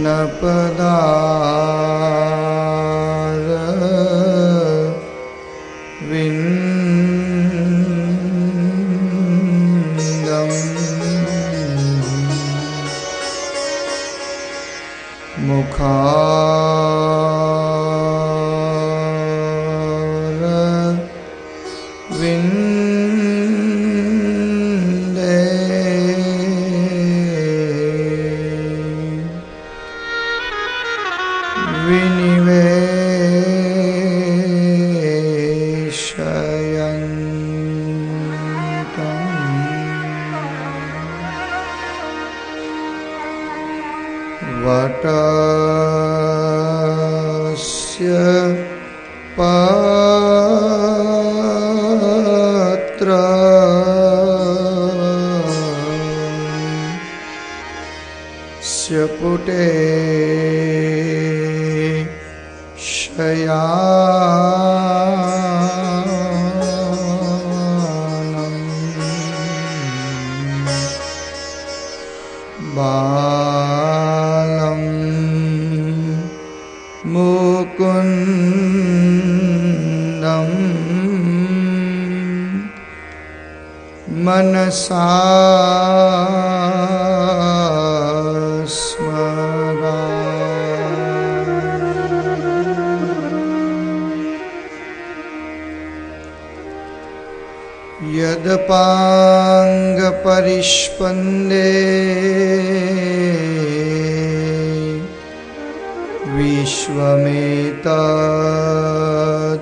नपदार विन्दं मुखार विन्दे विनिवेशयन्तं वटस्य पत्रस्य पुटे शयानं बालं मुकुन्दं मनसा यदपाङ्गपरिष्पन्दे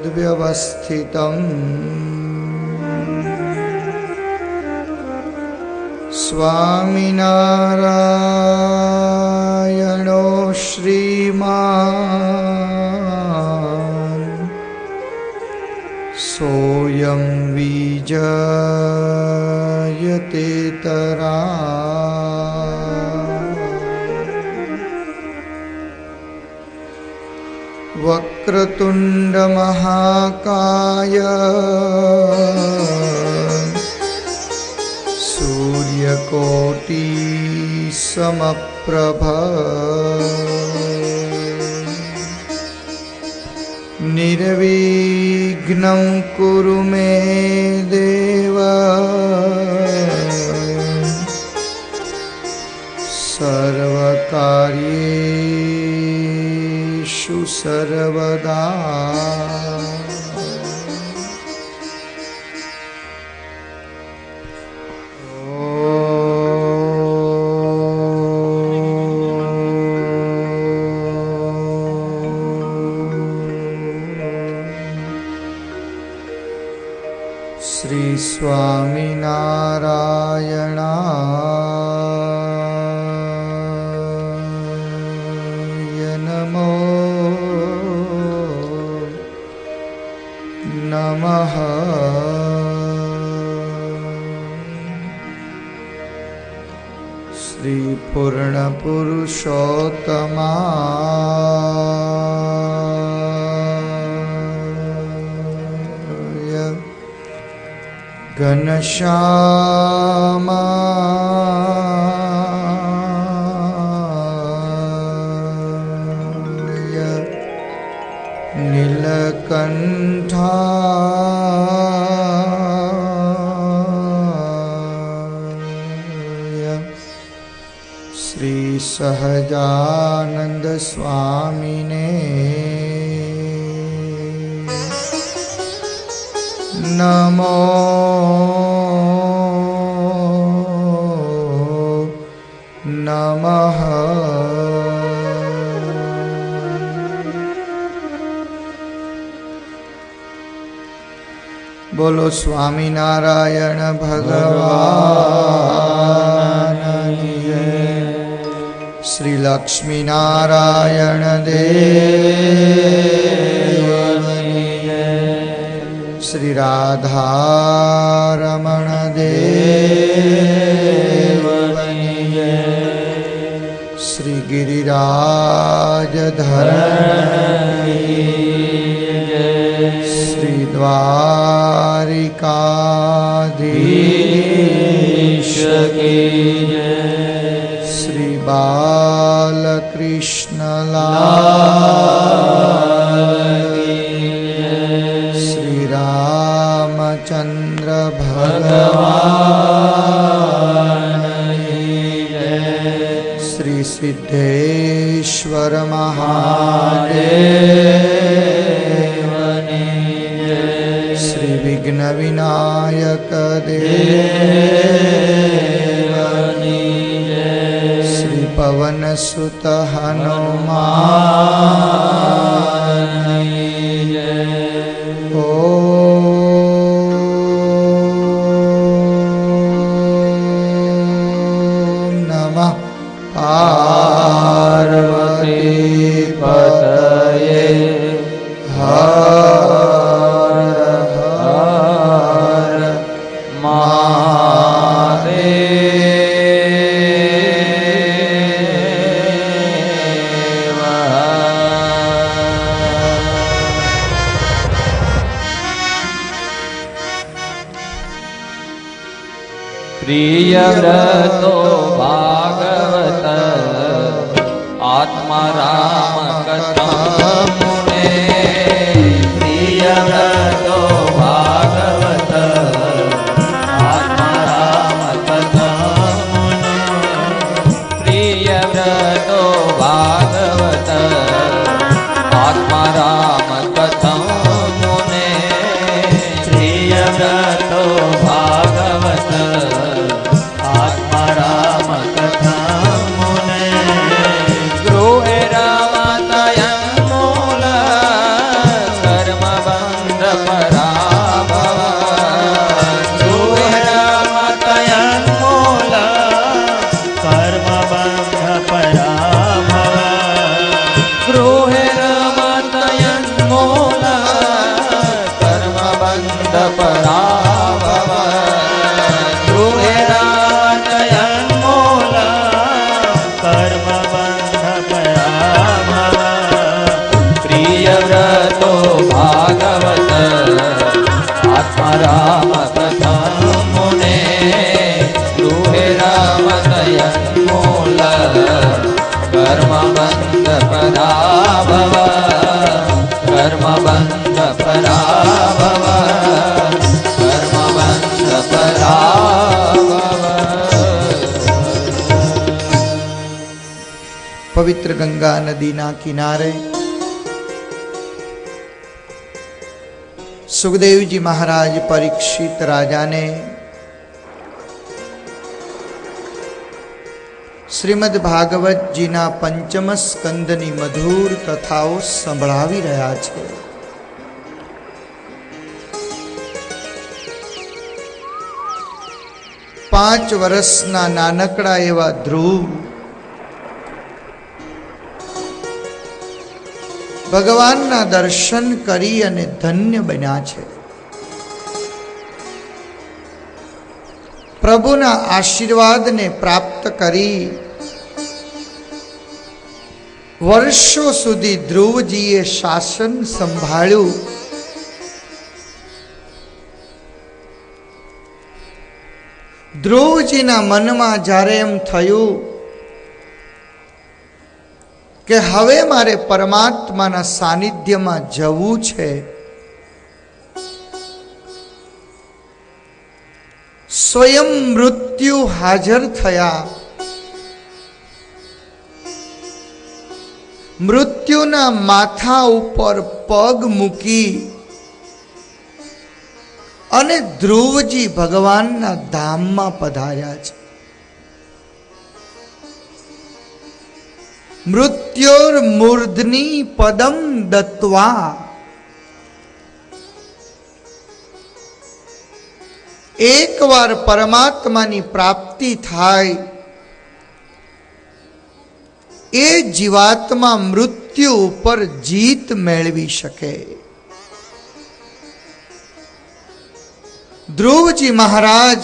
विश्वमेतद्व्यवस्थितं स्वामिनारायणो श्रीमान् सोऽयं विजयतेतरा वक्रतुण्डमहाकाय सूर्यकोटिसमप्रभ निर्विघ्नं कुरु मे देव सर्वकार्येषु सर्वदा श्री स्वामिनारायणाय नमो नमः। श्री पूर्णपुरुषोत्तमा घनश्यामाय नीलकण्ठाय श्री सहजानंद स्वामिने नमो नमः। बोलो स्वामीनारायण भगवान श्री लक्ष्मीनारायण देव श्री राधारमण देव श्री गिरिराजधर श्री द्वारिकाधीश की श्री બાલકૃષ્ણ લાલ શ્રી રામચંદ્ર ભગવાન શ્રી સિદ્ધેશ્વર મહાદેવ શ્રી વિઘ્ન વિનાયક દેવ શ્રી પવન સુત હનુમાન ઓમ નમઃ પાર્વતી પતયે હર હર મહાદેવ. પ્રિય વ્રતો ભાગવત આત્મા રામ કથા મુને. પ્રિય વ્રતો ભાગવત આત્મા રામ કથા મુને. પ્રિય વ્રતો ભાગવત આત્મા રામ કથા મુને. પ્રિય વ્રતો ભાગવત આત્મા રામ કથા મુને. ગૃહે રામતયં મૂલ કર્મ બંધ પરાભવ. ગૃહે રામતયં મૂલ કર્મ બંધ પરાભવ. ગૃહે રામતયં મૂલ કર્મ બંધ પરાભવ. ગૃહે રામતયં મૂલ કર્મ બંધ પરાભવ. પ્રિય વ્રતો ભાગવત આત્મા રામ કથા મુને. ગૃહે રામતયં મૂલ કર્મ બંધ પરાભવ. કર્મ બંધ પરાભવ. કર્મ બંધ પરાભવ. પવિત્ર ગંગા નદીના કિનારે સુખદેવજી મહારાજ પરીક્ષિત રાજાને શ્રીમદ ભાગવતજીના પંચમ સ્કંદની મધુર કથાઓ સંભળાવી રહ્યા છે. 5 વર્ષના નાનકડા એવા ધ્રુવ ભગવાનના દર્શન કરી અને ધન્ય બન્યા છે. પ્રભુના આશીર્વાદને પ્રાપ્ત કરી વર્ષો સુધી ધ્રુવજીએ શાસન સંભાળ્યું. ધ્રુવજીના મનમાં જ્યારે એમ થયું કે હવે મારે પરમાત્માના સાનિધ્યમાં જવું છે, સ્વયં મૃત્યુ હાજર થયા. મૃત્યુના માથા ઉપર પગ મૂકી અને ધ્રુવજી ભગવાનના ધામમાં પધાર્યા છે. મૃત્યોર્મૂર્ધની પદમ દત્વા. એકવાર પરમાત્માની પ્રાપ્તિ થાય એ જીવાત્મા મૃત્યુ ઉપર જીત મેળવી શકે. ધ્રુવજી મહારાજ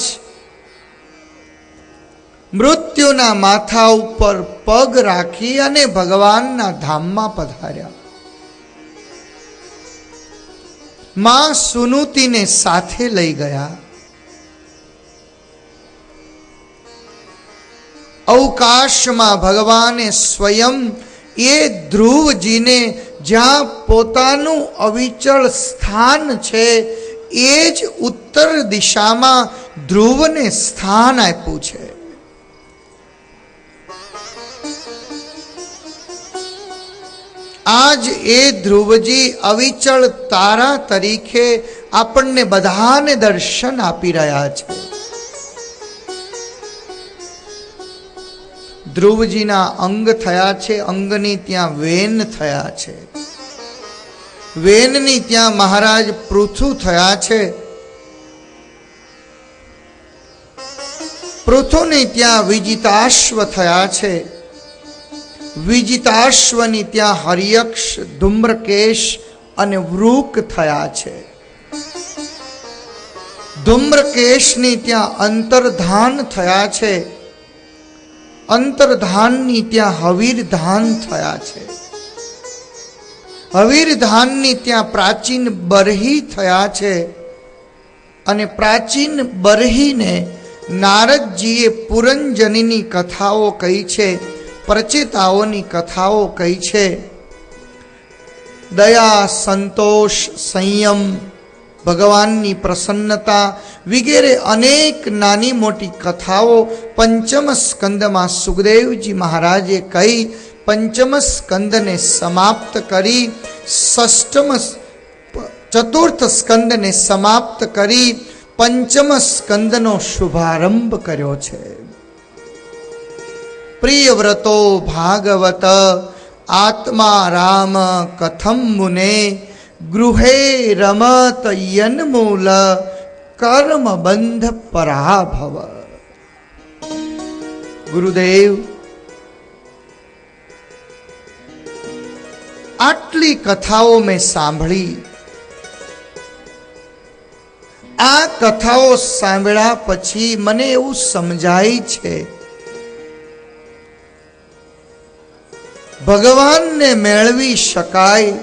મૃત્યુના માથા ઉપર પગ રાખી અને ભગવાનના ધામમાં પધાર્યા. માં સુનુતીને સાથે લઈ ગયા. અવકાશમાં ભગવાને સ્વયં એ ધ્રુવજીને જ્યાં પોતાનું અવિચળ સ્થાન છે એ જ ઉત્તર દિશામાં ધ્રુવને સ્થાન આપ્યું છે. આજ એ ધ્રુવજી અવિચળ તારા તરીકે આપણને બધાને દર્શન આપી રહ્યા છે. ધ્રુવજીના અંગ થયા છે, અંગની ત્યાં વેન થયા છે, વેનની ત્યાં મહારાજ પૃથુ થયા છે, પૃથુની ત્યાં વિજિતાશ્વ થયા છે, વિજિતાશ્વની ત્યાં હરિયક્ષ, ધૂમ્રકેશ અને વૃક થયા છે, ધૂમ્રકેશની ત્યાં અંતર્ધાન થયા છે, અંતર્ધાનની ત્યાં હવીરધાન થયા છે, હવીરધાનની ત્યાં પ્રાચીન બરહી થયા છે, અને પ્રાચીન બરહીને નારદજીએ પુરંજનીની કથાઓ કહી છે, પ્રચેતાઓની કથાઓ કહી છે. દયા, સંતોષ, સંયમ, ભગવાનની પ્રસન્નતા વગેરે અનેક નાની મોટી કથાઓ પંચમ સ્કંદમાં સુખદેવજી મહારાજે કહી પંચમ સ્કંદને સમાપ્ત કરી ચતુર્થ સ્કંદને સમાપ્ત કરી પંચમ સ્કંદનો શુભારંભ કર્યો છે. પ્રિયવ્રતો ભાગવત આત્મા રામ કથમ મુને ગૃહે રમત યન્મૂલ કર્મ બંધ પરાભવ. ગુરુદેવ, આટલી કથાઓ મેં સાંભળી. આ કથાઓ સાંભળ્યા પછી મને એવું સમજાય છે ભગવાનને મેળવી શકાય,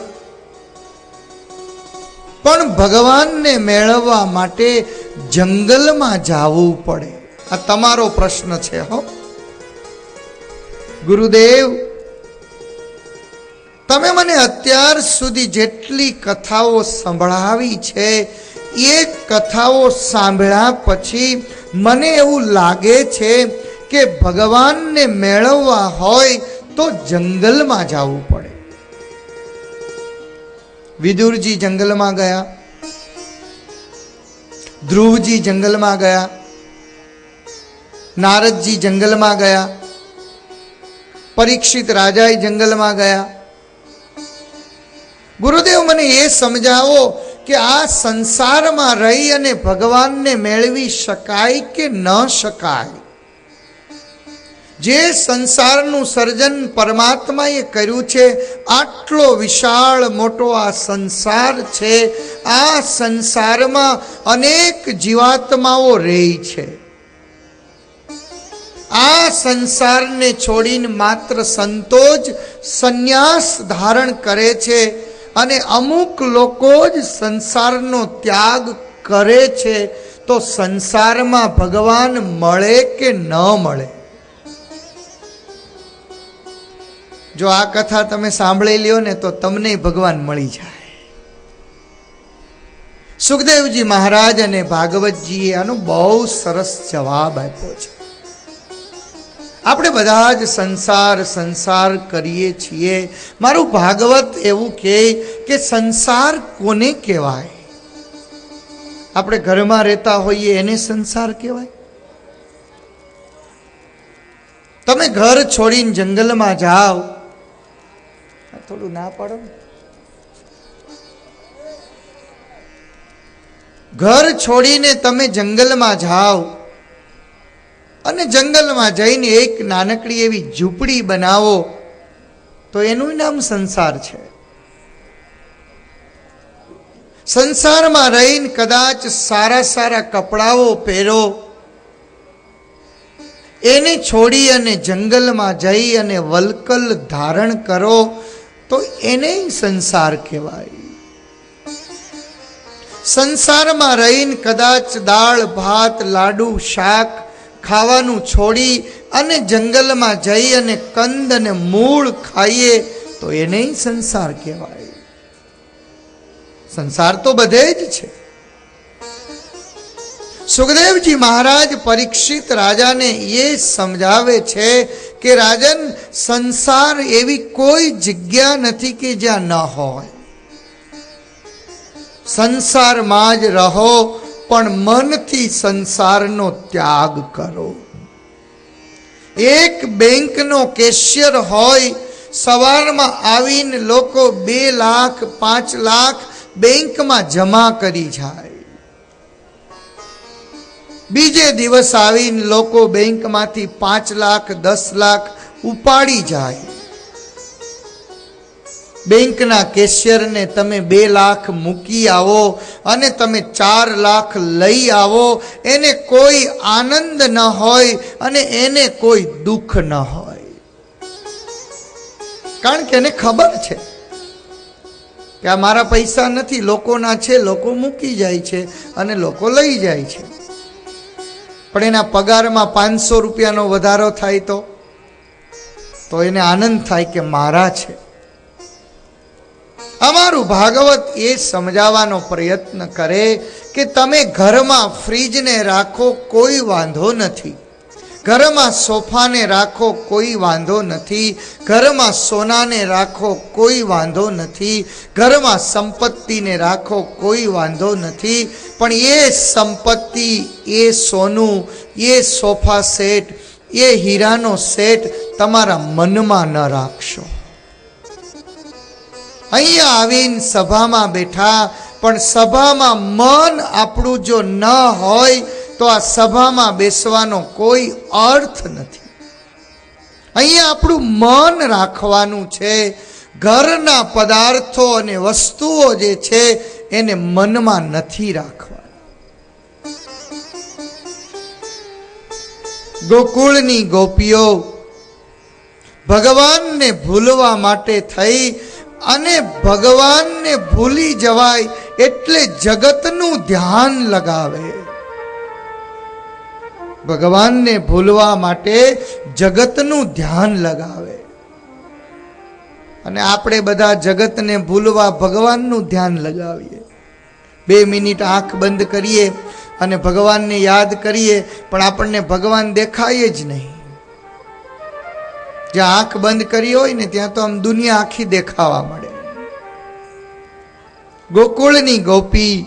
પણ ભગવાનને મેળવવા માટે જંગલમાં જવું પડે. આ તમારો પ્રશ્ન છે. હો ગુરુદેવ, તમે મને અત્યાર સુધી જેટલી કથાઓ સંભળાવી છે એ કથાઓ સાંભળ્યા પછી મને એવું લાગે છે કે ભગવાનને મેળવવા હોય તો જંગલમાં જવું પડે. વિદુરજી જંગલમાં ગયા, ધ્રુવજી જંગલમાં ગયા, નારદજી જંગલમાં ગયા, પરીક્ષિત રાજાએ જંગલમાં ગયા. ગુરુદેવ, મને એ સમજાવો કે આ સંસારમાં રહી અને ભગવાનને મેળવી શકાય કે ન શકાય? જે સંસારનું સર્જન પરમાત્માએ કર્યું છે, આટલો વિશાળ મોટો આ સંસાર છે, આ સંસારમાં અનેક જીવાત્માઓ રહે છે. આ સંસારને છોડીને માત્ર સંતો જ સંન્યાસ ધારણ કરે છે અને અમુક લોકો જ સંસારનો ત્યાગ કરે છે. તો સંસારમાં ભગવાન મળે કે ન મળે? જો આ કથા તમે સાંભળી લ્યો ને તો તમને ભગવાન મળી જાય. સુખદેવજી મહારાજ અને ભાગવતજીએ આનો બહુ સરસ જવાબ આપ્યો છે. આપણે બધા જ સંસાર કરીએ છીએ. મારું ભાગવત એવું કહે કે સંસાર કોને કહેવાય? આપણે ઘરમાં રહેતા હોઈએ એને સંસાર કહેવાય? તમે ઘર છોડીને જંગલમાં જાઓ, થોડું ના પાડો. ઘર છોડીને તમે જંગલમાં જાઓ અને જંગલમાં જઈને એક નાનકડી એવી ઝૂંપડી બનાવો તો એનું નામ સંસાર છે. સંસારમાં રહીને કદાચ સારા સારા કપડાઓ પહેરો, એને છોડી અને જંગલમાં જઈ અને વલ્કલ ધારણ કરો તો એને સંસાર કહેવાય. સંસારમાં રહીને કદાચ દાળ ભાત લાડુ શાક ખાવાનું છોડી અને જંગલમાં જઈ અને કંદ અને મૂળ ખાઈએ તો એને સંસાર કહેવાય. સંસાર તો બધે જ છે. સુખદેવજી મહારાજ પરીક્ષિત રાજાને એ સમજાવે છે કે રાજન, સંસાર એવી કોઈ જગ્યા નથી કે જ્યાં ન હોય. સંસારમાં જ રહો, પણ મનથી સંસારનો ત્યાગ કરો. એક બેંકનો કેશિયર હોય, સવારમાં આવીને લોકો 2 લાખ 5 લાખ બેંકમાં જમા કરી જાય. બીજે દિવસ આવીને લોકો બેંકમાંથી 5 લાખ 10 લાખ ઉપાડી જાય. બેંકના કેશિયરને તમે 2 લાખ મૂકી આવો અને તમે 4 લાખ લઈ આવો, એને કોઈ આનંદ ન હોય અને એને કોઈ દુઃખ ન હોય. કારણ કે એને ખબર છે કે આ મારા પૈસા નથી, લોકોના છે, લોકો મૂકી જાય છે અને લોકો લઈ જાય છે. પણ એના પગારમાં 500 રૂપિયાનો વધારો થાય તો એને આનંદ થાય કે મારા છે. અમારું ભાગવત એ સમજાવવાનો પ્રયત્ન કરે કે તમે ઘરમાં ફ્રીજને રાખો, કોઈ વાંધો નથી. ઘરમાં સોફાને રાખો, કોઈ વાંધો નથી. ઘરમાં સોનાને રાખો, કોઈ વાંધો નથી. ઘરમાં સંપત્તિને રાખો, કોઈ વાંધો નથી. પણ એ સંપત્તિ, એ સોનું, એ સોફા સેટ, એ હીરાનો સેટ તમારા મનમાં ન રાખશો. અહીંયા આવીને સભામાં બેઠા, પણ સભામાં મન આપણું જો ન હોય તો આ સભામાં બેસવાનો કોઈ અર્થ નથી. અહીંયા આપણું મન રાખવાનું છે. ઘરના પદાર્થો અને વસ્તુઓ જે છે એને મનમાં નથી રાખવાના. ગોકુળની ગોપીઓ ભગવાનને ભૂલવા માટે થઈ અને ભગવાનને ભૂલી જવાય એટલે જગતનું ધ્યાન લગાવે. ભગવાનને ભૂલવા માટે જગતનું ધ્યાન લગાવે. અને આપણે બધા જગતને ભૂલવા ભગવાનનું ધ્યાન લગાવીએ. 2 મિનિટ આંખ બંધ કરીએ અને ભગવાનને યાદ કરીએ, પણ આપણને ભગવાન દેખાય જ નહીં. જ્યાં આંખ બંધ કરી હોય ને ત્યાં તો આમ દુનિયા આખી દેખાવા મળે. ગોકુળની ગોપી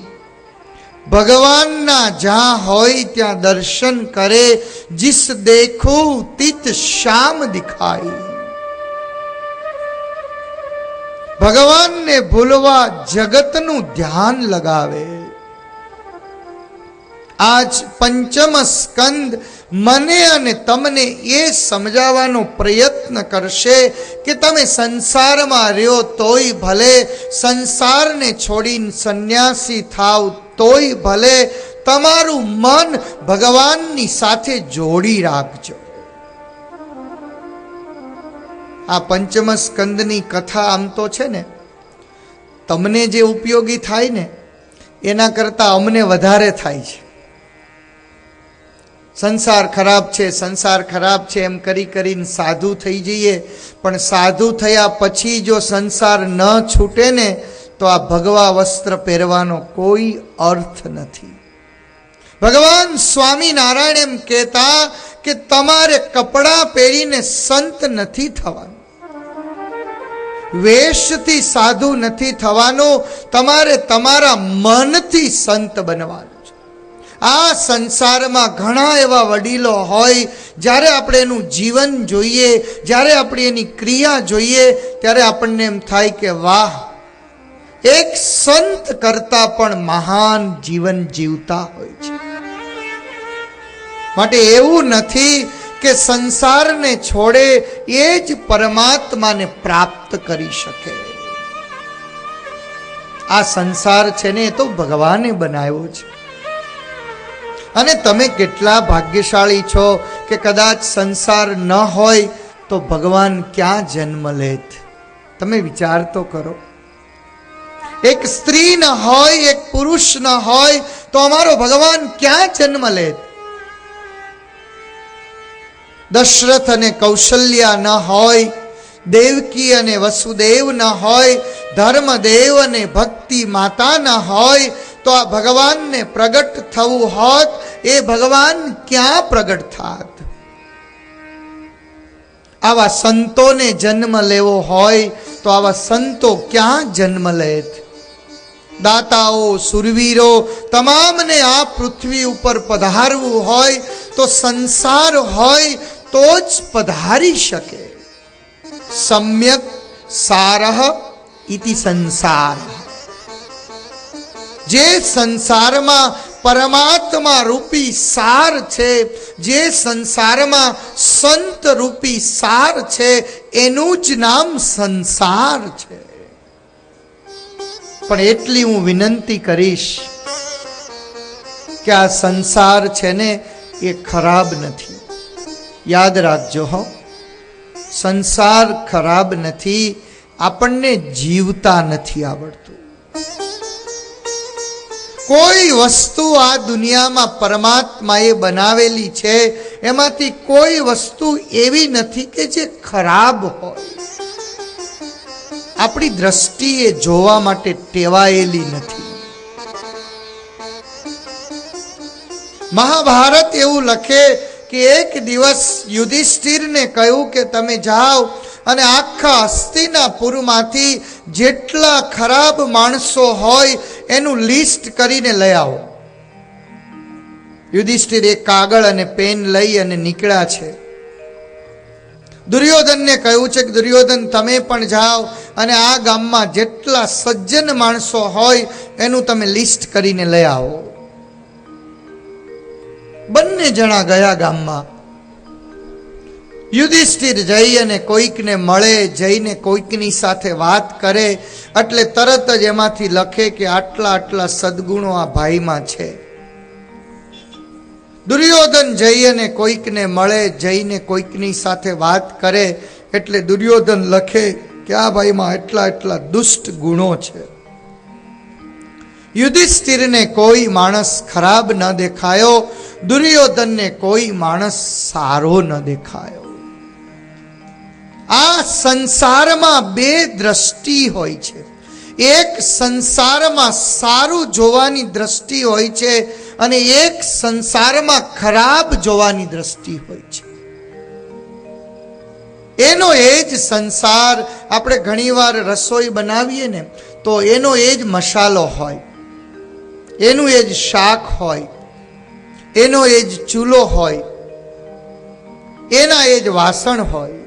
ભગવાનના જ્યાં હોય ત્યાં દર્શન કરે. जिस देखो तित श्याम दिखाई. ભગવાનને ભૂલવા જગતનું ધ્યાન લગાવે. આજ પંચમ સ્કંદ મને અને તમને એ સમજાવવાનો પ્રયત્ન કરશે કે તમે સંસારમાં રહ્યો તોય ભલે, સંસારને છોડીને સંન્યાસી થાવ તોય ભલે, તમારું મન ભગવાનની સાથે જોડી રાખજો. આ પંચમ સ્કંદની કથા આમ તો છે ને, તમને જે ઉપયોગી થાય ને એના કરતાં અમને વધારે થાય છે. સંસાર ખરાબ છે, સંસાર ખરાબ છે એમ કરીને સાધુ થઈ જઈએ, પણ સાધુ થયા પછી જો સંસાર ન છૂટે ને તો આ ભગવા વસ્ત્ર પહેરવાનો કોઈ અર્થ નથી. ભગવાન સ્વામિનારાયણ એમ કહેતા કે તમારે કપડાં પહેરીને સંત નથી થવાનું, વેશથી સાધુ નથી થવાનું, તમારે તમારા મનથી સંત બનવાનું. આ સંસારમાં ઘણા એવા વડીલો હોય, જ્યારે આપણે એનું જીવન જોઈએ, જ્યારે આપણે એની ક્રિયા જોઈએ, ત્યારે આપણને એમ થાય કે વાહ, એક સંત કરતા પણ મહાન જીવન જીવતા હોય છે. માટે એવું નથી કે સંસારને છોડે એ જ પરમાત્માને પ્રાપ્ત કરી શકે. આ સંસાર છે ને એ તો ભગવાને બનાવ્યો છે. અને તમે કેટલા ભાગ્યશાળી છો કે કદાચ સંસાર ન હોય તો ભગવાન ક્યાં જન્મ લેત. તમે વિચાર તો કરો. એક સ્ત્રી ન હોય, એક પુરુષ ન હોય તો અમારો ભગવાન ક્યાં જન્મ લેત. દશરથ અને કૌશલ્યા ન હોય, દેવકી અને વસુદેવ ન હોય, ધર્મદેવ અને ભક્તિ માતા ન હોય, તો આ ભગવાનને પ્રગટ થવું હોત એ ભગવાન ક્યાં પ્રગટ થાત? આવા સંતોને જન્મ લેવો હોય તો આવા સંતો ક્યાં જન્મ લેત? દાતાઓ, સુરવીરો તમામને આ પૃથ્વી ઉપર પધારવું હોય તો સંસાર હોય તો જ પધારી શકે. સમ્યક સારઃ ઇતિ સંસાર. જે સંસારમાં પરમાત્મા રૂપી સાર છે, જે સંસારમાં સંત રૂપી સાર છે, એનું જ નામ સંસાર છે. પણ એટલી હું વિનંતી કરીશ કે આ સંસાર છે ને એ ખરાબ નથી. યાદ રાખજો હો, સંસાર ખરાબ નથી, આપણને જીવતા નથી આવડતું. કોઈ વસ્તુ આ દુનિયામાં પરમાત્માએ બનાવેલી છે, એમાંથી કોઈ વસ્તુ એવી નથી કે જે ખરાબ હોય. આપણી દ્રષ્ટિએ જોવા માટે ટેવાયેલી નથી. મહાભારત એવું લખે કે એક દિવસ યુધિષ્ઠિરને કહ્યું કે તમે જાઓ અને આખા હસ્તિનાપુરમાંથી જેટલા ખરાબ માણસો હોય એનું લિસ્ટ કરીને લઈ આવો. યુધિષ્ઠિર એક કાગળ અને પેન લઈ અને નીકળ્યા છે. દુર્યોધનને કહ્યું છે કે દુર્યોધન તમે પણ જાઓ અને આ ગામમાં જેટલા સજ્જન માણસો હોય એનું તમે લિસ્ટ કરીને લઈ આવો. બંને જણા ગયા ગામમાં. યુધિષ્ઠિર જઈ અને કોઈકને મળે, જઈને કોઈકની સાથે વાત કરે એટલે તરત જ એમાંથી લખે કે આટલા આટલા સદગુણો આ ભાઈમાં છે. દુર્યોધન જઈ અને કોઈકને મળે, જઈને કોઈકની સાથે વાત કરે એટલે દુર્યોધન લખે કે આ ભાઈમાં એટલા એટલા દુષ્ટ ગુણો છે. યુધિષ્ઠિરને કોઈ માણસ ખરાબ ન દેખાયો, દુર્યોધનને કોઈ માણસ સારો ન દેખાયો. આ સંસારમાં બે દ્રષ્ટિ હોય છે. એક સંસારમાં સારું જોવાની દ્રષ્ટિ હોય છે અને એક સંસારમાં ખરાબ જોવાની દ્રષ્ટિ હોય છે. એનો એ જ સંસાર. આપણે ઘણીવાર રસોઈ બનાવીએ ને તો એનો એ જ મસાલો હોય, એનું એ જ શાક હોય, એનો એ જ ચૂલો હોય, એના એ જ વાસણ હોય.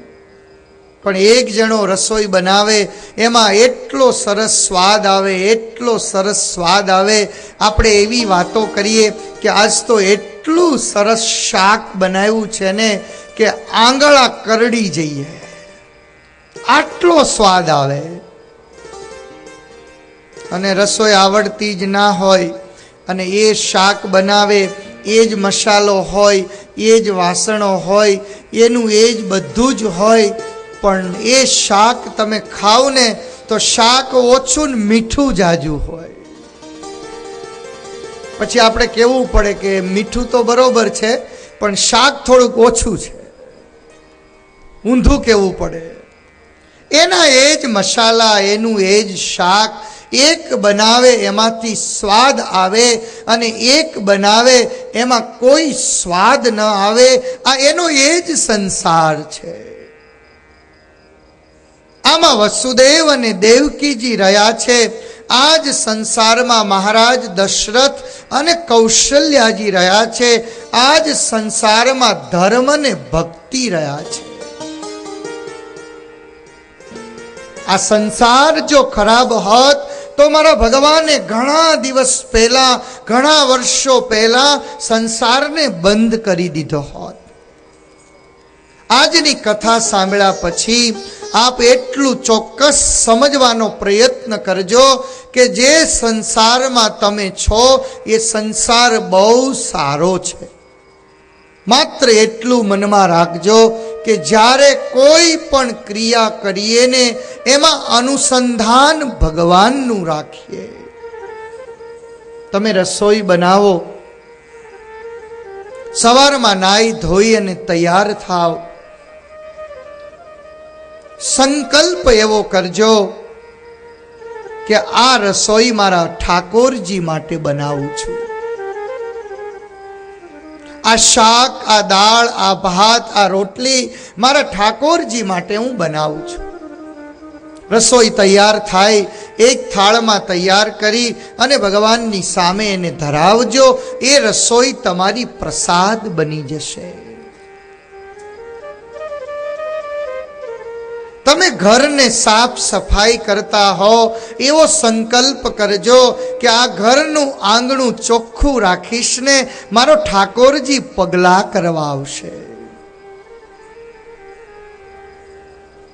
પણ એક જણો રસોઈ બનાવે એમાં એટલો સરસ સ્વાદ આવે, એટલો સરસ સ્વાદ આવે. આપણે એવી વાતો કરીએ કે આજ તો એટલું સરસ શાક બનાવ્યું છે ને કે આંગળા કરડી જઈએ, આટલો સ્વાદ આવે. અને રસોઈ આવડતી જ ના હોય અને એ શાક બનાવે, એ જ મસાલો હોય, એ જ વાસણો હોય, એનું એ જ બધું જ હોય, પણ એ શાક તમે ખાઓ ને તો શાક ઓછું ને મીઠું જાજુ હોય. પછી આપણે કહેવું પડે કે મીઠું તો બરોબર છે પણ શાક થોડુંક ઓછું છે, ઊંધું કહેવું પડે. એના એ જ મસાલા, એનું એ જ શાક, એક બનાવે એમાંથી સ્વાદ આવે અને એક બનાવે એમાં કોઈ સ્વાદ ન આવે. આ એનો એ જ સંસાર છે. આમાં વસુદેવ અને દેવકીજી રહ્યા છે. આ જ સંસારમાં મહારાજ દશરથ અને કૌશલ્યાજી રહ્યા છે. આ જ સંસારમાં ધર્મ અને ભક્તિ રહ્યા છે. આ સંસાર જો ખરાબ હોત તો મારા ભગવાને ઘણા દિવસ પહેલા, ઘણા વર્ષો પહેલા સંસારને બંધ કરી દીધો હોત. આજની કથા સાંભળ્યા પછી આપ એટલું ચોક્કસ સમજવાનો પ્રયત્ન કરજો કે જે સંસારમાં તમે છો એ સંસાર બહુ સારો છે. માત્ર એટલું મનમાં રાખજો કે જ્યારે કોઈ પણ ક્રિયા કરીએ ને એમાં અનુસંધાન ભગવાનનું રાખીએ. તમે રસોઈ બનાવો, સવારમાં નાઈ ધોઈ અને તૈયાર થાવ. સંકલ્પ એવો કરજો કે આ રસોઈ મારા ઠાકોરજી માટે બનાવું છું. આ શાક, આ દાળ, આ ભાત, આ રોટલી મારા ઠાકોરજી માટે હું બનાવું છું. રસોઈ તૈયાર થાય, એક થાળમાં તૈયાર કરી અને ભગવાનની સામે એને ધરાવજો. એ રસોઈ તમારી પ્રસાદ બની જશે. તમે ઘરને સાફ સફાઈ કરતા હો એવો સંકલ્પ કરજો કે આ ઘરનું આંગણું ચોખ્ખું રાખીશ ને મારો ઠાકોરજી પગલા કરવા આવશે.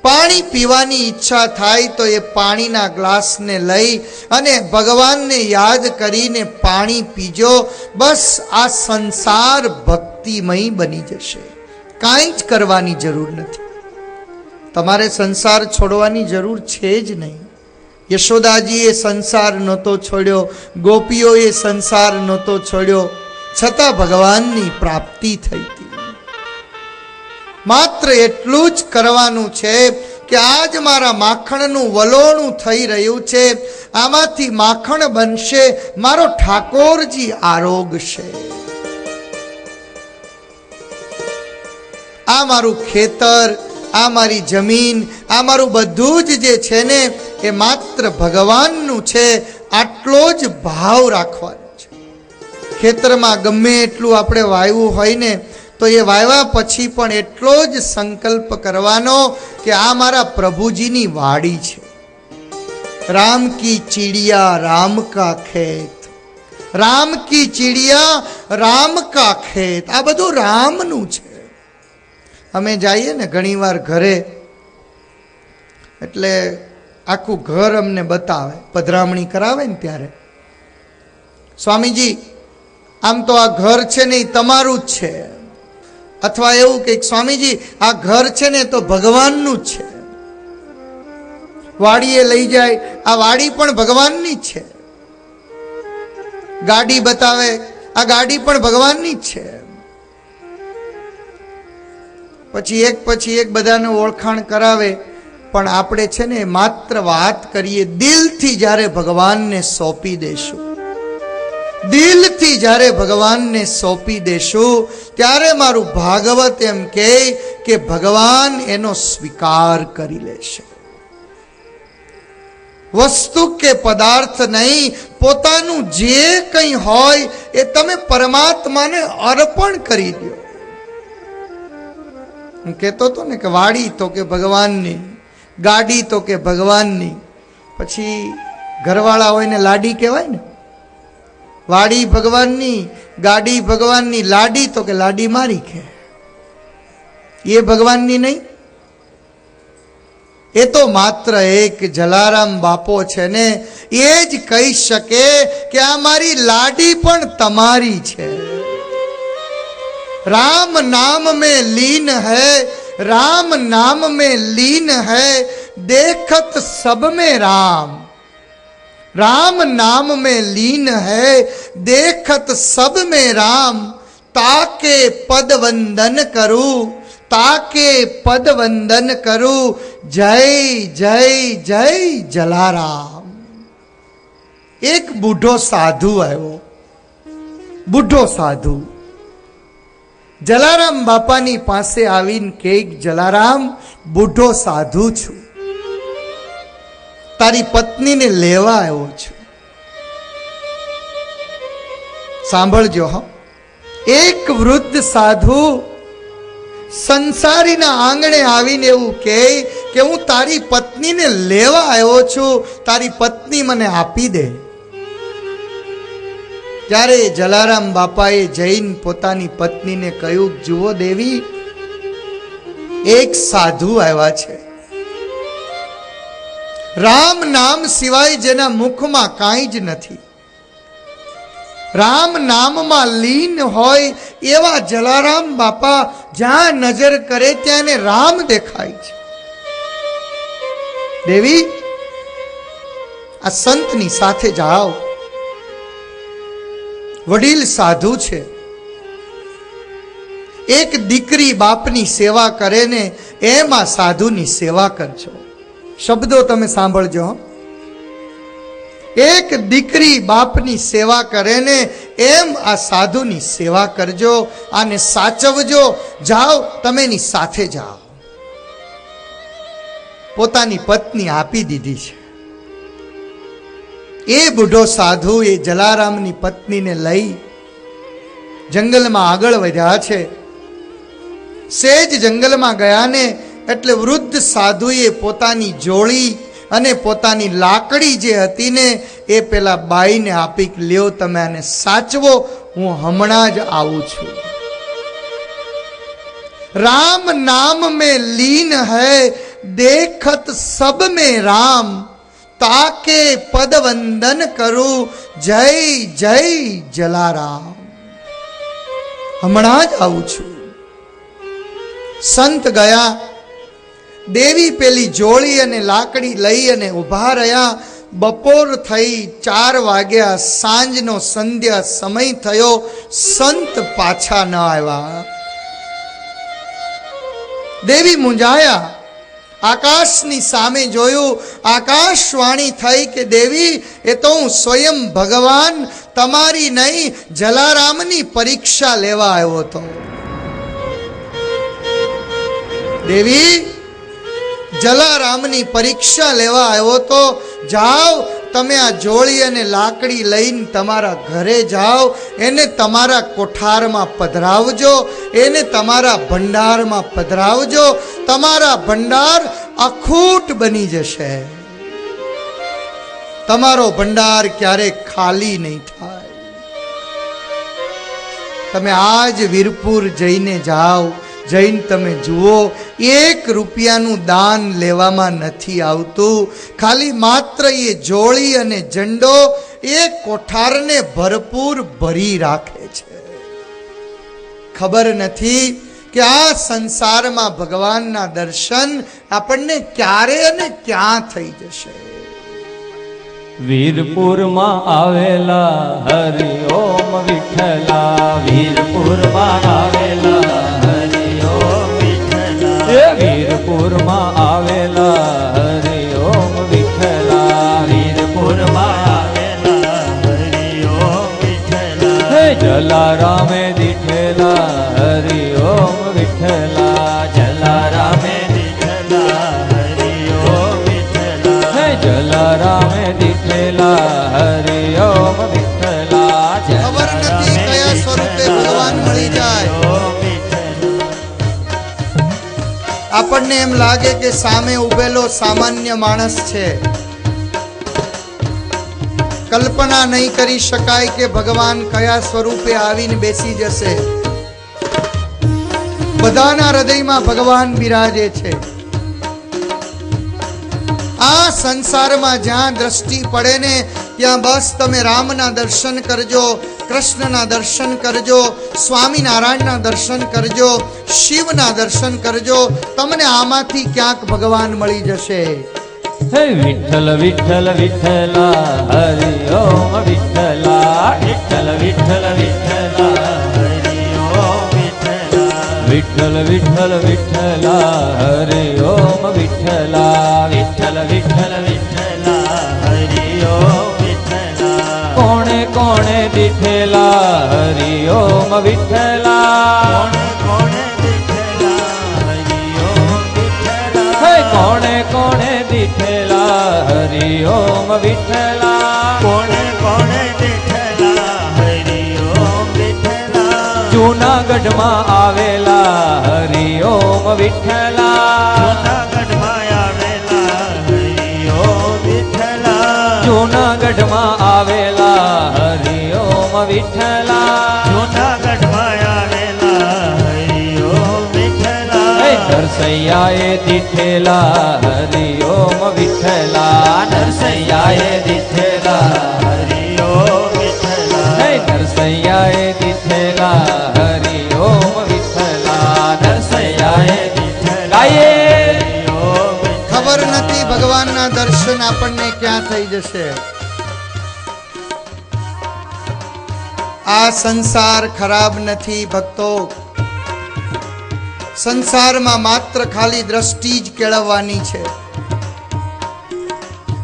પાણી પીવાની ઈચ્છા થાય તો એ પાણીના ગ્લાસને લઈ અને ભગવાનને યાદ કરીને પાણી પીજો. બસ આ સંસાર ભક્તિમય બની જશે. કાંઈ જ કરવાની જરૂર નથી. તમારે સંસાર છોડવાની જરૂર છે જ નહીં. યશોદાજીએ સંસાર નહોતો છોડ્યો, ગોપીઓએ સંસાર નહોતો છોડ્યો, છતાં ભગવાનની પ્રાપ્તિ થઈ હતી. માત્ર એટલું જ કરવાનું છે કે આજ મારા માખણનું વલોણું થઈ રહ્યું છે, આમાંથી માખણ બનશે, મારો ઠાકોરજી આરોગશે. આ મારું ખેતર, આ મારી જમીન, આ મારું બધું જ જે છે ને એ માત્ર ભગવાનનું છે. આટલો જ ભાવ રાખવાનો છે. ખેતરમાં ગમે એટલું આપણે વાવ્યું હોય ને તો એ વાવ્યા પછી પણ એટલો જ સંકલ્પ કરવાનો કે આ મારા પ્રભુજીની વાડી છે. રામ કી ચીડિયા રામ કા ખેત, રામ કી ચીડિયા રામ કા ખેત. આ બધું રામનું છે. અમે જઈએ ને ઘણીવાર ઘરે, એટલે આખું ઘર અમને બતાવે, પધરામણી કરાવે ને ત્યારે, સ્વામીજી આમ તો આ ઘર છે ને એ તમારું જ છે. અથવા એવું કે સ્વામીજી આ ઘર છે ને તો ભગવાનનું જ છે. વાડીએ લઈ જાય, આ વાડી પણ ભગવાનની જ છે. ગાડી બતાવે, આ ગાડી પણ ભગવાનની જ છે. પછી એક બધાને ઓળખાણ કરાવે. પણ આપણે છે ને માત્ર વાત કરીએ દિલથી. જ્યારે ભગવાનને સોંપી દેશું, દિલથી જ્યારે ભગવાનને સોંપી દેશું, ત્યારે મારું ભાગવત એમ કહે કે ભગવાન એનો સ્વીકાર કરી લેશે. વસ્તુ કે પદાર્થ નહીં, પોતાનું જે કંઈ હોય એ તમે પરમાત્માને અર્પણ કરી દો. હું કહેતો હતો ને કે વાડી તો કે ભગવાનની, ગાડી તો કે ભગવાનની, પછી ઘરવાળા હોય ને લાડી કહેવાય ને. વાડી ભગવાનની, ગાડી ભગવાનની, લાડી તો કે લાડી મારી કે એ ભગવાનની નહીં. એ તો માત્ર એક જલારામ બાપો છે ને એ જ કહી શકે કે આ મારી લાડી પણ તમારી છે. राम नाम में लीन है, राम नाम में लीन है, देखत सब में राम. राम नाम में लीन है, देखत सब में राम. ताके पद वंदन करूं, ताके पद वंदन करूं, जय जय जय जलाराम. एक बूढ़ो साधु आयो, बूढ़ो साधु જલારામ બાપાની પાસે આવીને કે જલારામ, બુઢો સાધુ છું, તારી પત્નીને લેવા આવ્યો છું. સાંભળજો હા, એક વૃદ્ધ સાધુ સંસારીના આંગણે આવીને એવું કહે કે હું તારી પત્નીને લેવા આવ્યો છું, તારી પત્ની મને આપી દે. ત્યારે જલારામ બાપાએ જઈને પોતાની પત્નીને કહ્યું, જુઓ દેવી, એક સાધુ આવ્યા છે. રામ નામ સિવાય જેના મુખમાં કાંઈ જ નથી, રામ નામમાં લીન હોય એવા જલારામ બાપા જ્યાં નજર કરે ત્યાં એને રામ દેખાય છે. દેવી, આ સંતની સાથે જાઓ. વડીલ સાધુ છે, એક દીકરી બાપની સેવા કરે ને એમ આ સાધુની સેવા કરજો. શબ્દો તમે સાંભળજો. એક દીકરી બાપની સેવા કરે ને એમ આ સાધુની સેવા કરજો. આને સાચવજો. જાઓ, તમે એની સાથે જાઓ. પોતાની પત્ની આપી દીધી છે. એ બુઢો સાધુ એ જલારામની પત્નીને લઈ જંગલમાં આગળ વધ્યા છે. સેજ જંગલમાં ગયા ને એટલે વૃદ્ધ સાધુએ પોતાની જોળી અને પોતાની લાકડી જે હતી ને એ પેલા બાઈને આપી, લ્યો તમે આને સાચવો, હું હમણાં જ આવું છું. રામ નામ में लीन है, देखत सब में राम, ताके पद वंदन करूं, जय जय जलाराम. હમણાં જ આવું છું. સંત ગયા. દેવી પેલી જોળી અને લાકડી લઈ અને ઊભા રહ્યા. બપોર થઈ, 4 વાગ્યા, સાંજનો સંધ્યા સમય થયો. સંત પાછા ન આવ્યા. દેવી મૂંઝાયા. આકાશની સામે જોયું. આકાશવાણી થઈ કે દેવી, એ તો હું સ્વયં ભગવાન તમારી નહીં જલારામની પરીક્ષા લેવા આવ્યો હતો. દેવી, જલારામની પરીક્ષા લેવા આવ્યો તો. જાઓ, તમે આ જોળી અને લાકડી લઈને તમારા ઘરે જાઓ. એને તમારા કોઠારમાં પધરાવજો. એને તમારા ભંડારમાં પધરાવજો. તમારા ભંડાર અખૂટ બની જશે. તમારો ભંડાર ક્યારેક ખાલી નહીં થાય. તમે આજ વીરપુર જઈને જાઓ. જઈને તમે જુઓ, 1 રૂપિયાનું દાન લેવામાં નથી આવતું. ખાલી માત્ર એ જોળી અને ઝંડો એ કોઠારને ભરપૂર ભરી રાખે છે. ખબર નથી કે આ સંસારમાં ભગવાનના દર્શન આપણને ક્યારે અને ક્યાં થઈ જશે. વીરપુરમાં આવેલા હરિ ઓમ વિઠ્ઠલા, વીરપુરમાં આવેલા હરિ ઓમ વિઠ્ઠલા, વીરપુરમાં આવેલા હરિ ઓમ વિઠ્ઠલા, વીરપુરમાં આવેલા હરિ ઓમ વિઠ્ઠલા, જલારામે દીઠેલા હરિ ઓમ વિઠ્ઠલા, જલારામે દીઠેલા હરિ ઓમ વિઠ્ઠલા, જલારામે દીઠેલા હરિ ઓમ વિઠ્ઠલા. ખબર નથી કયા સ્વરૂપે ભગવાન મળી જાય. આપણને એમ લાગે કે સામે ઉભેલો સામાન્ય માણસ છે. કલ્પના નહીં કરી શકાય કે ભગવાન કયા સ્વરૂપે આવીને બેસી જશે. બધાના હૃદયમાં ભગવાન બિરાજે છે. આ સંસારમાં જ્યાં દ્રષ્ટિ પડે ને ત્યાં બસ તમે રામના દર્શન કરજો, કૃષ્ણના દર્શન કરજો, સ્વામિનારાયણના દર્શન કરજો, શિવના દર્શન કરજો. તમને આમાંથી ક્યાંક ભગવાન મળી જશે. હે વિઠ્ઠલ વિઠ્ઠલ વિઠ્ઠલા હરિ ઓમ વિઠ્ઠલા, વિઠ્ઠલ વિઠ્ઠલ વિઠ્ઠલા હરિ ઓમ વિઠ્ઠલા, વિઠ્ઠલ વિઠ્ઠલ વિઠ્ઠલા હરિ ઓમ વિઠ્ઠલા, વિઠ્ઠલ વિઠ્ઠલ વિઠ્ઠલા હરિ ઓમ વિઠ્ઠલા. કોણે કોણે દીઠેલા હરિ ઓમ વિઠ્ઠલા, કોણે દીઠેલા હરિ ઓમ વિઠ્ઠલા, હે કોણે કોણે દીઠેલા હરિ ઓમ વિઠ્ઠલા, કોણે કોણે દીઠેલા હરિ ઓમ વિઠ્ઠલા. જૂનાગઢમાં આવેલા હરિ ઓમ વિઠ્ઠલા, જૂનાગઢમાં આવેલા હરિ ઓમ વિઠ્ઠલા, જૂનાગઢમાં આવેલા હરિ ઓમ વિઠ્ઠલા, જૂનાગઢમાં આવેલા હરિ ઓમ વિઠ્ઠલા. નરસૈયાએ દીઠેલા હરિ ઓમ વિઠ્ઠલા, નરસૈયાએ દીઠેલા હરિ ઓમ વિઠ્ઠલા, નરસૈયાએ દીઠેલા હરિ ઓમ વિઠ્ઠલા, નરસૈયાએ દીઠેલા. ખબર નથી ભગવાનના દર્શન આપણને ક્યાં થઈ જશે. આ સંસાર ખરાબ નથી ભક્તો. સંસારમાં માત્ર ખાલી દ્રષ્ટિ જ કેળવવાની છે.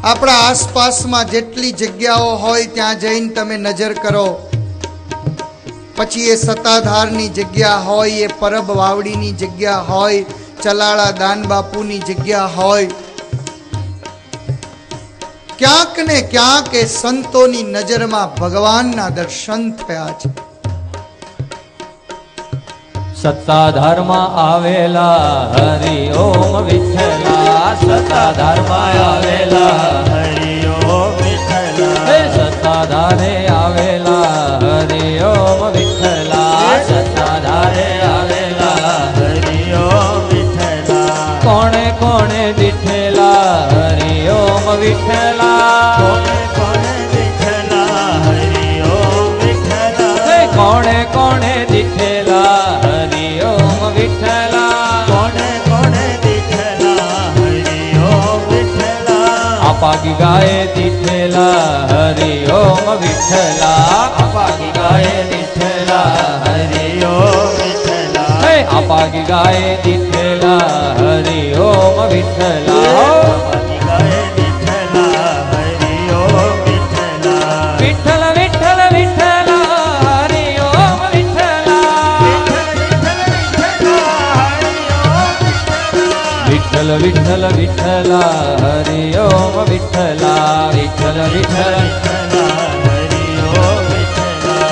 આપણા આસપાસમાં જેટલી જગ્યાઓ હોય ત્યાં જઈને તમે નજર કરો. પછી એ સત્તાધારની જગ્યા હોય, એ પરબ વાવડીની જગ્યા હોય, ચલાળા દાન બાપુની જગ્યા હોય, ક્યાંક ને ક્યાંક એ સંતોની નજરમાં ભગવાનના દર્શન થયા છે. સત્તાધારમાં આવેલા હરિ ઓમ વિઠ્ઠલા, સત્તાધારમાં આવેલા હરિ ઓમ વિઠ્ઠલા, હે સત્તાધારે આવેલા હરિ ઓમ વિઠ્ઠલા, સત્તાધારે આવેલા હરિ ઓમ વિઠ્ઠલા. કોણે કોણે દીઠેલા હરિ ઓમ વિઠ્ઠલા, કોણે કોણે દીઠેલા હરિ ઓમ વિઠ્ઠલા, હે કોણે કોણે દીઠેલા હરિ ઓમ વિઠ્ઠલા, કોણે કોણે દીઠેલા હરિ ઓમ વિઠ્ઠલા. અપાગી ગાયે દીઠેલા હરિ ઓમ વિઠ્ઠલા, અપાગી ગાયે દીઠેલા હરિ ઓમ વિઠ્ઠલા, હે અપાગી ગાયે દીઠેલા હરિ ઓમ વિઠ્ઠલા, અપાગી ગાયે દીઠેલા હરિ ઓમ વિઠ્ઠલા. વિઠ્ઠલ વિઠ્ઠલ વિઠ્ઠલા હરિ ઓમ વિઠ્ઠલા, વિઠ્ઠલ વિઠ્ઠલ વિઠ્ઠલા હરિ ઓમ વિઠ્ઠલા, વિઠ્ઠલ વિઠ્ઠલ વિઠ્ઠલા હરિ ઓમ વિઠ્ઠલા.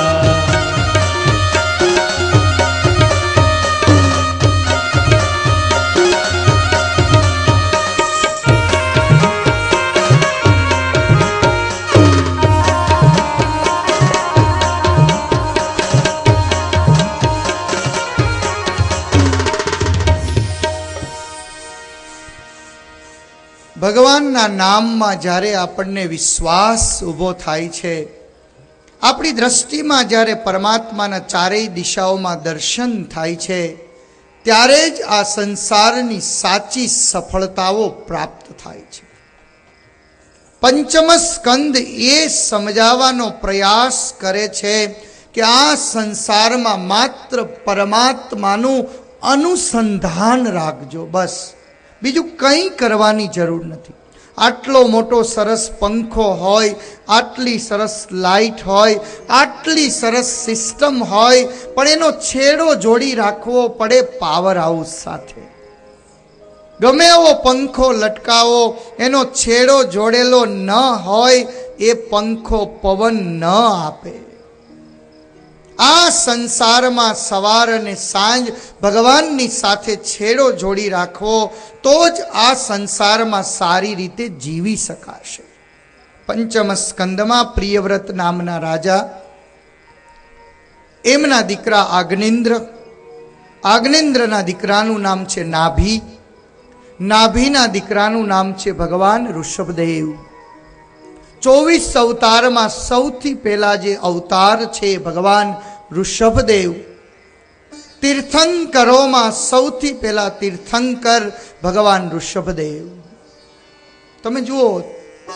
ભગવાનના નામમાં જ્યારે આપણને વિશ્વાસ ઊભો થાય છે, આપણી દ્રષ્ટિમાં જ્યારે પરમાત્માના ચારેય દિશાઓમાં દર્શન થાય છે, ત્યારે જ આ સંસારની સાચી સફળતાઓ પ્રાપ્ત થાય છે. પંચમ સ્કંદ એ સમજાવવાનો પ્રયાસ કરે છે કે આ સંસારમાં માત્ર પરમાત્માનું અનુસંધાન રાખજો, બસ બીજું કંઈ કરવાની જરૂર નથી. આટલો મોટો સરસ પંખો હોય, આટલી સરસ લાઇટ હોય, આટલી સરસ સિસ્ટમ હોય, પણ એનો છેડો જોડી રાખવો પડે પાવર હાઉસ સાથે. ગમે એવો પંખો લટકાવો, એનો છેડો જોડેલો ન હોય એ પંખો પવન ન આપે. આ સંસારમાં સવાર અને સાંજ ભગવાનની સાથે છેડો જોડી રાખવો, તો જ આ સંસારમાં સારી રીતે જીવી શકાશે. પંચમ સ્કંદમાં પ્રિયવ્રત નામના રાજા, એમના દીકરા આજ્ઞેન્દ્ર, આજ્ઞેન્દ્રના દીકરાનું નામ છે નાભી, નાભીના દીકરાનું નામ છે ભગવાન ઋષભદેવ. 24 અવતારમાં સૌથી પહેલા જે અવતાર છે ભગવાન ઋષભદેવ. તીર્થંકરોમાં સૌથી પહેલા તીર્થંકર ભગવાન ઋષભદેવ. તમે જુઓ,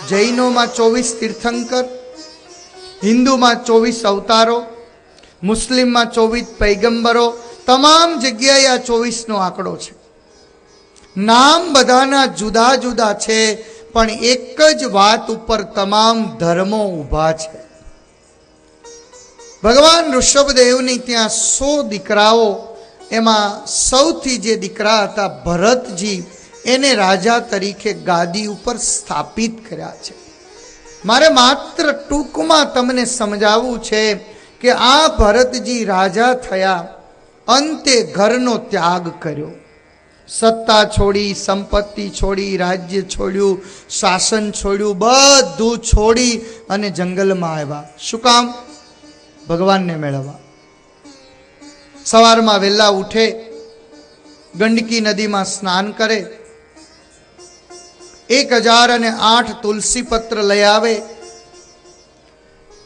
જૈનોમાં 24 તીર્થંકર, હિન્દુમાં 24 અવતારો, મુસ્લિમમાં 24 પૈગંબરો, તમામ જગ્યાએ આ 24નો આંકડો છે. નામ બધાના જુદા જુદા છે, પણ એક જ વાત ઉપર તમામ ધર્મો ઊભા છે. ભગવાન ઋષભદેવની ત્યાં 100 દીકરાઓ, એમાં સૌથી જે દીકરા હતા ભરતજી, એને રાજા તરીકે ગાદી ઉપર સ્થાપિત કર્યા છે. મારે માત્ર ટૂંકમાં તમને સમજાવવું છે કે આ ભરતજી રાજા થયા, અંતે ઘરનો ત્યાગ કર્યો. સત્તા છોડી, સંપત્તિ છોડી, રાજ્ય છોડ્યું, શાસન છોડ્યું, બધું છોડી અને જંગલમાં આવ્યા. શું કામ? ભગવાનને મેળવવા. સવારમાં વહેલા ઉઠે, ગંડકી નદીમાં સ્નાન કરે, 1008 તુલસી પત્ર લઈ આવે,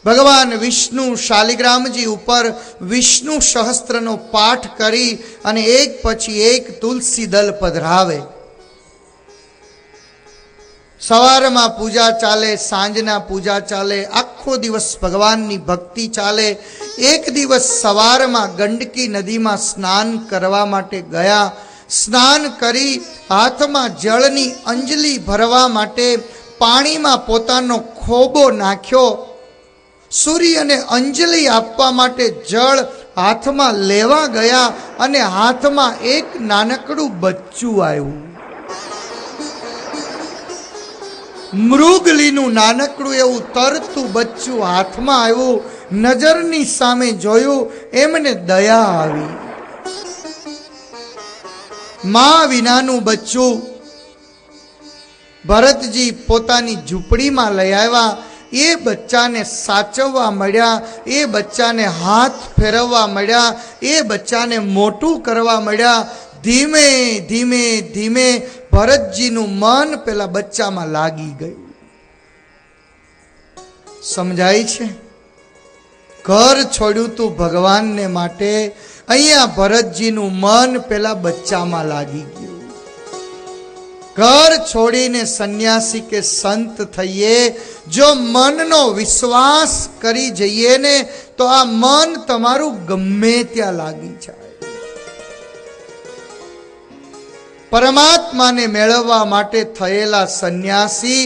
ભગવાન વિષ્ણુ શાલિગ્રામજી ઉપર વિષ્ણુ સહસ્ત્રનો પાઠ કરી અને એક પછી એક તુલસી દલ પધરાવે. સવારમાં પૂજા ચાલે, સાંજના પૂજા ચાલે, આખો દિવસ ભગવાનની ભક્તિ ચાલે. એક દિવસ સવારમાં ગંડકી નદીમાં સ્નાન કરવા માટે ગયા. સ્નાન કરી હાથમાં જળની અંજલિ ભરવા માટે પાણીમાં પોતાનો ખોબો નાખ્યો. સૂર્યને અંજલિ આપવા માટે જળ હાથમાં લેવા ગયા અને હાથમાં એક નાનકડું બચ્ચું આવ્યું. મૃગલીનું નાનકડું એવું તરતું બચ્ચું હાથમાં આવ્યું. નજરની સામે જોયું, એમને દયા આવી. માં વિનાનું બચ્ચું ભરતજી પોતાની ઝૂંપડીમાં લઈ આવ્યા. એ બચ્ચાને સાચવવા મળ્યા, એ બચ્ચાને હાથ ફેરવવા મળ્યા, એ બચ્ચાને મોટું કરવા મળ્યા. ધીમે ધીમે ધીમે ભરતજીનું મન પેલા બચ્ચામાં લાગી ગયું. સમજાય છે? ઘર છોડ્યું તું ભગવાનને માટે, અહીંયા ભરતજીનું મન પેલા બચ્ચામાં લાગી ગયું. ઘર છોડીને સંન્યાસી કે સંત થઈએ, જો મનનો વિશ્વાસ કરી જઈએ ને તો આ મન તમારું ગમે ત્યાં લાગી જાય. પરમાત્માને મેળવવા માટે થયેલા સંન્યાસી,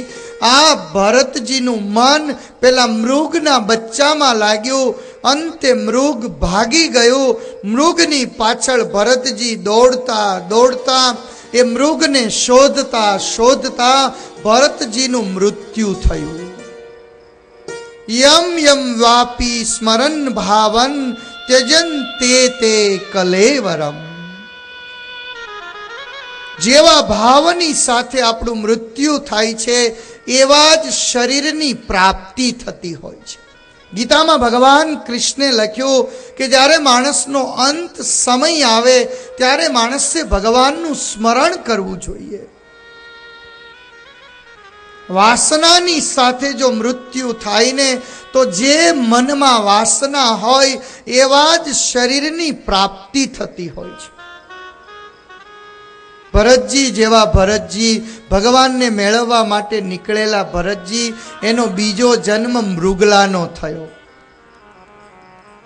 આ ભરતજીનું મન પેલા મૃગના બચ્ચામાં લાગ્યું. અંતે મૃગ ભાગી ગયું. મૃગની પાછળ ભરતજી દોડતા દોડતા એ મૃગને શોધતા શોધતા ભરતજીનું મૃત્યુ થયું. યમ યમ વાપી સ્મરન ભાવન ત્યજન તે કલેવરમ. જેવા ભાવની સાથે આપણું મૃત્યુ થાય છે, એવા જ શરીરની પ્રાપ્તિ થતી હોય છે. ગીતામાં ભગવાન કૃષ્ણે લખ્યું કે જ્યારે માણસનો અંત સમય આવે ત્યારે માણસે ભગવાનનું સ્મરણ કરવું જોઈએ. વાસનાની સાથે જો મૃત્યુ થાય ને તો જે મનમાં વાસના હોય એવા જ શરીરની પ્રાપ્તિ થતી હોય છે. ભરતજી જેવા ભરતજી, ભગવાનને મેળવવા માટે નીકળેલા ભરતજી, એનો બીજો જન્મ મૃગલાનો થયો.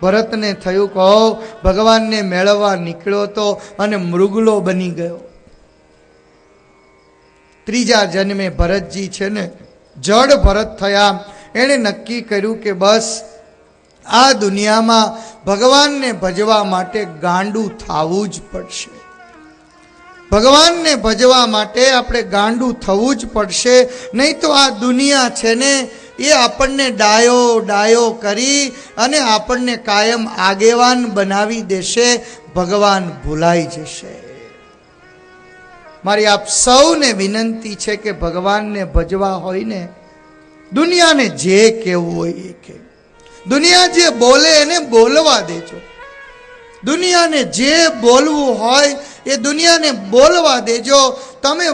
ભરતને થયું કહો ભગવાનને મેળવવા નીકળ્યો તો અને મૃગલો બની ગયો. ત્રીજા જન્મે ભરતજી છે ને જડ ભરત થયા. એણે નક્કી કર્યું કે બસ આ દુનિયામાં ભગવાનને ભજવા માટે ગાંડું થવું જ પડશે. ભગવાનને ભજવા માટે આપણે ગાંડું થવું જ પડશે, નહીં તો આ દુનિયા છે ને એ આપણને ડાયો ડાયો કરી અને આપણને કાયમ આગેવાન બનાવી દેશે. ભગવાન ભૂલાઈ જશે. મારી આપ સૌને વિનંતી છે કે ભગવાનને ભજવા હોય ને, દુનિયાને જે કહેવું હોય એ કહે. દુનિયા જે બોલે એને બોલવા દેજો. દુનિયાને જે બોલવું હોય એ દુનિયાને બોલવા દેજો. તમે